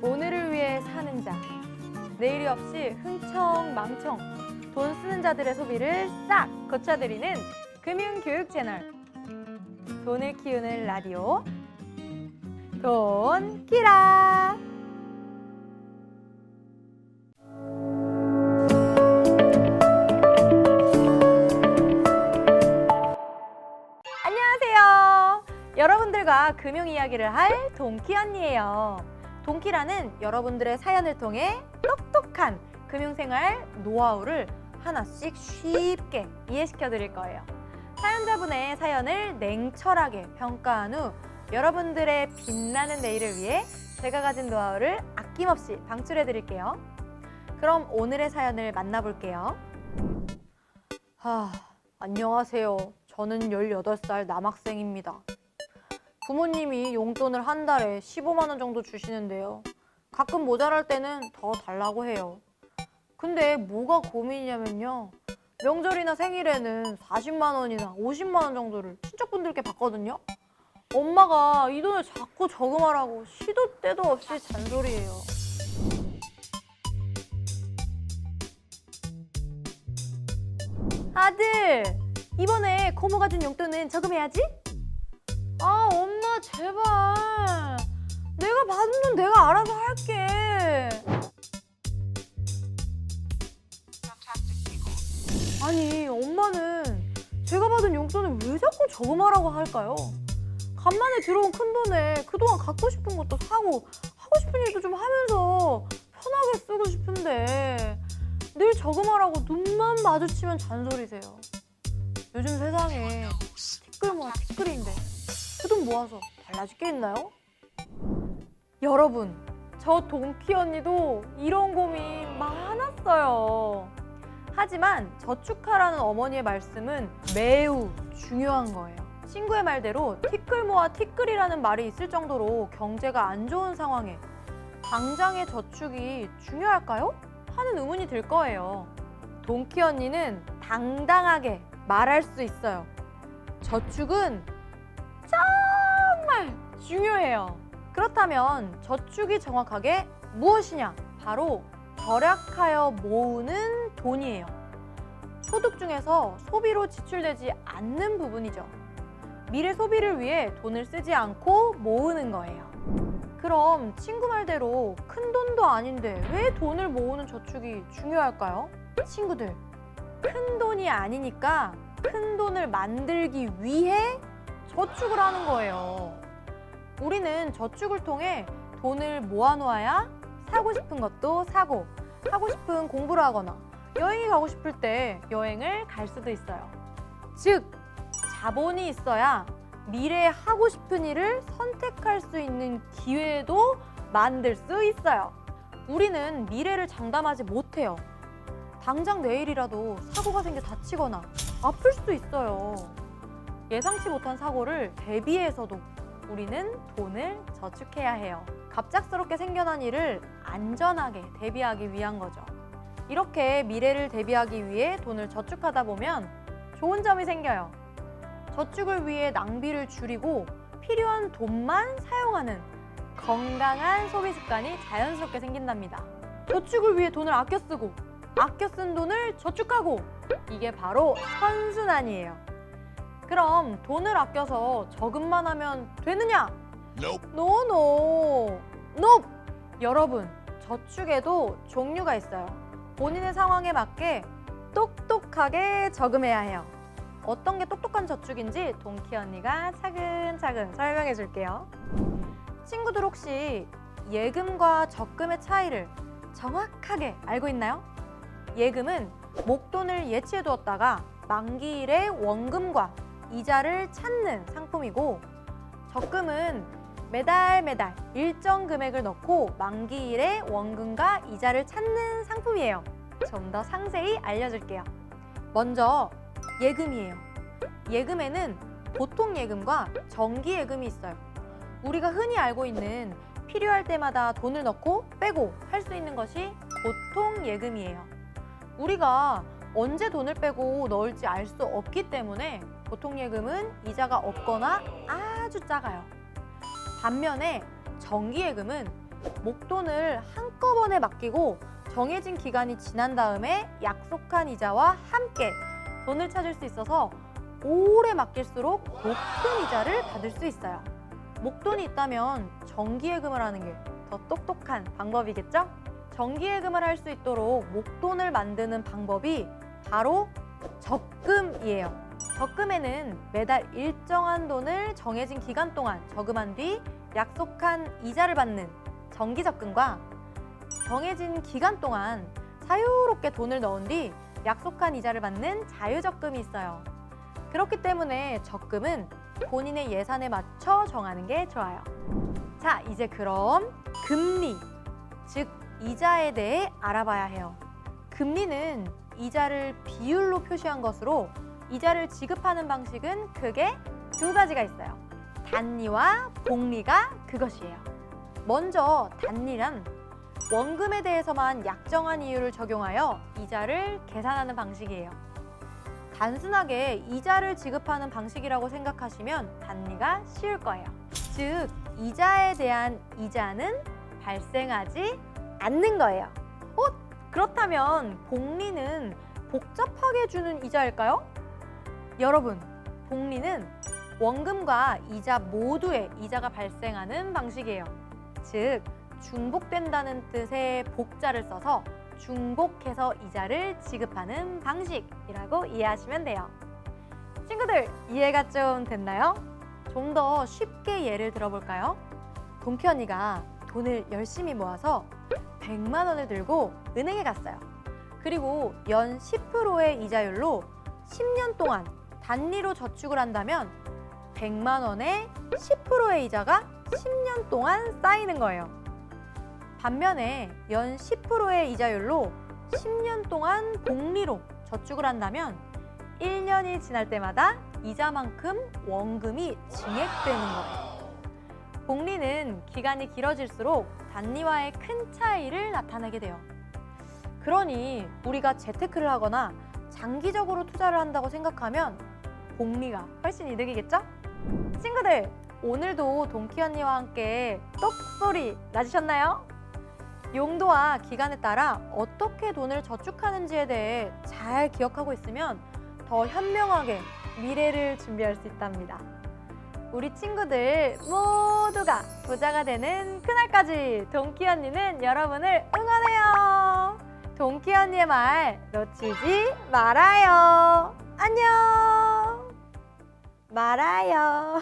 오늘을 위해 사는 자, 내일이 없이 흥청망청 돈 쓰는 자들의 소비를 싹 고쳐드리는 금융교육 채널, 돈을 키우는 라디오 돈키라. 안녕하세요. 여러분들과 금융 이야기를 할 돈키 언니예요. 돈키라는 여러분들의 사연을 통해 똑똑한 금융생활 노하우를 하나씩 쉽게 이해시켜 드릴 거예요. 사연자분의 사연을 냉철하게 평가한 후 여러분들의 빛나는 내일을 위해 제가 가진 노하우를 아낌없이 방출해 드릴게요. 그럼 오늘의 사연을 만나볼게요. 안녕하세요. 저는 18살 남학생입니다. 부모님이 용돈을 한 달에 15만 원 정도 주시는데요. 가끔 모자랄 때는 더 달라고 해요. 근데 뭐가 고민이냐면요. 명절이나 생일에는 40만 원이나 50만 원 정도를 친척분들께 받거든요. 엄마가 이 돈을 자꾸 저금하라고 시도 때도 없이 잔소리해요. 아들, 이번에 고모가 준 용돈은 저금해야지? 아, 엄마 제발. 내가 받은 돈 내가 알아서 할게. 아니, 엄마는 제가 받은 용돈을 왜 자꾸 저금하라고 할까요? 간만에 들어온 큰돈에 그동안 갖고 싶은 것도 사고 하고 싶은 일도 좀 하면서 편하게 쓰고 싶은데 늘 저금하라고 눈만 마주치면 잔소리세요. 요즘 세상에 티끌 모아 티끌인데 그 돈 모아서 달라질 게 있나요? 여러분, 저 돈키 언니도 이런 고민 많았어요. 하지만 저축하라는 어머니의 말씀은 매우 중요한 거예요. 친구의 말대로 티끌 모아 티끌이라는 말이 있을 정도로 경제가 안 좋은 상황에 당장의 저축이 중요할까요? 하는 의문이 들 거예요. 돈키 언니는 당당하게 말할 수 있어요. 저축은 정말 중요해요. 그렇다면 저축이 정확하게 무엇이냐? 바로 절약하여 모으는 돈이에요. 소득 중에서 소비로 지출되지 않는 부분이죠. 미래 소비를 위해 돈을 쓰지 않고 모으는 거예요. 그럼 친구 말대로 큰 돈도 아닌데 왜 돈을 모으는 저축이 중요할까요? 친구들, 큰 돈이 아니니까 큰 돈을 만들기 위해 저축을 하는 거예요. 우리는 저축을 통해 돈을 모아놓아야 사고 싶은 것도 사고, 하고 싶은 공부를 하거나 여행이 가고 싶을 때 여행을 갈 수도 있어요. 즉, 자본이 있어야 미래에 하고 싶은 일을 선택할 수 있는 기회도 만들 수 있어요. 우리는 미래를 장담하지 못해요. 당장 내일이라도 사고가 생겨 다치거나 아플 수도 있어요. 예상치 못한 사고를 대비해서도 우리는 돈을 저축해야 해요. 갑작스럽게 생겨난 일을 안전하게 대비하기 위한 거죠. 이렇게 미래를 대비하기 위해 돈을 저축하다 보면 좋은 점이 생겨요. 저축을 위해 낭비를 줄이고 필요한 돈만 사용하는 건강한 소비 습관이 자연스럽게 생긴답니다. 저축을 위해 돈을 아껴 쓰고 아껴 쓴 돈을 저축하고, 이게 바로 선순환이에요. 그럼 돈을 아껴서 저금만 하면 되느냐? 노. 여러분, 저축에도 종류가 있어요. 본인의 상황에 맞게 똑똑하게 저금해야 해요. 어떤 게 똑똑한 저축인지 돈키 언니가 차근차근 설명해 줄게요. 친구들 혹시 예금과 적금의 차이를 정확하게 알고 있나요? 예금은 목돈을 예치해 두었다가 만기일에 원금과 이자를 찾는 상품이고, 적금은 매달 일정 금액을 넣고 만기일에 원금과 이자를 찾는 상품이에요. 좀 더 상세히 알려줄게요. 먼저 예금이에요. 예금에는 보통 예금과 정기 예금이 있어요. 우리가 흔히 알고 있는 필요할 때마다 돈을 넣고 빼고 할 수 있는 것이 보통 예금이에요. 우리가 언제 돈을 빼고 넣을지 알 수 없기 때문에 보통 예금은 이자가 없거나 아주 작아요. 반면에 정기예금은 목돈을 한꺼번에 맡기고 정해진 기간이 지난 다음에 약속한 이자와 함께 돈을 찾을 수 있어서 오래 맡길수록 높은 이자를 받을 수 있어요. 목돈이 있다면 정기예금을 하는 게 더 똑똑한 방법이겠죠? 정기예금을 할 수 있도록 목돈을 만드는 방법이 바로 적금이에요. 적금에는 매달 일정한 돈을 정해진 기간 동안 저금한 뒤 약속한 이자를 받는 정기적금과 정해진 기간 동안 자유롭게 돈을 넣은 뒤 약속한 이자를 받는 자유적금이 있어요. 그렇기 때문에 적금은 본인의 예산에 맞춰 정하는 게 좋아요. 자, 이제 그럼 금리, 즉 이자에 대해 알아봐야 해요. 금리는 이자를 비율로 표시한 것으로 이자를 지급하는 방식은 크게 두 가지가 있어요. 단리와 복리가 그것이에요. 먼저 단리란 원금에 대해서만 약정한 이율을 적용하여 이자를 계산하는 방식이에요. 단순하게 이자를 지급하는 방식이라고 생각하시면 단리가 쉬울 거예요. 즉, 이자에 대한 이자는 발생하지 않는 거예요. 그렇다면 복리는 복잡하게 주는 이자일까요? 여러분, 복리는 원금과 이자 모두에 이자가 발생하는 방식이에요. 즉, 중복된다는 뜻의 복자를 써서 중복해서 이자를 지급하는 방식이라고 이해하시면 돼요. 친구들, 이해가 좀 됐나요? 좀 더 쉽게 예를 들어볼까요? 동키 언니가 돈을 열심히 모아서 100만 원을 들고 은행에 갔어요. 그리고 연 10%의 이자율로 10년 동안 단리로 저축을 한다면 100만 원에 10%의 이자가 10년 동안 쌓이는 거예요. 반면에 연 10%의 이자율로 10년 동안 복리로 저축을 한다면 1년이 지날 때마다 이자만큼 원금이 증액되는 거예요. 복리는 기간이 길어질수록 단리와의 큰 차이를 나타내게 돼요. 그러니 우리가 재테크를 하거나 장기적으로 투자를 한다고 생각하면 복리가 훨씬 이득이겠죠? 친구들, 오늘도 동키 언니와 함께 똑소리 나주셨나요? 용도와 기간에 따라 어떻게 돈을 저축하는지에 대해 잘 기억하고 있으면 더 현명하게 미래를 준비할 수 있답니다. 우리 친구들 모두가 부자가 되는 그날까지 동키 언니는 여러분을 응원해요. 동키 언니의 말 놓치지 말아요. 안녕. 말아요.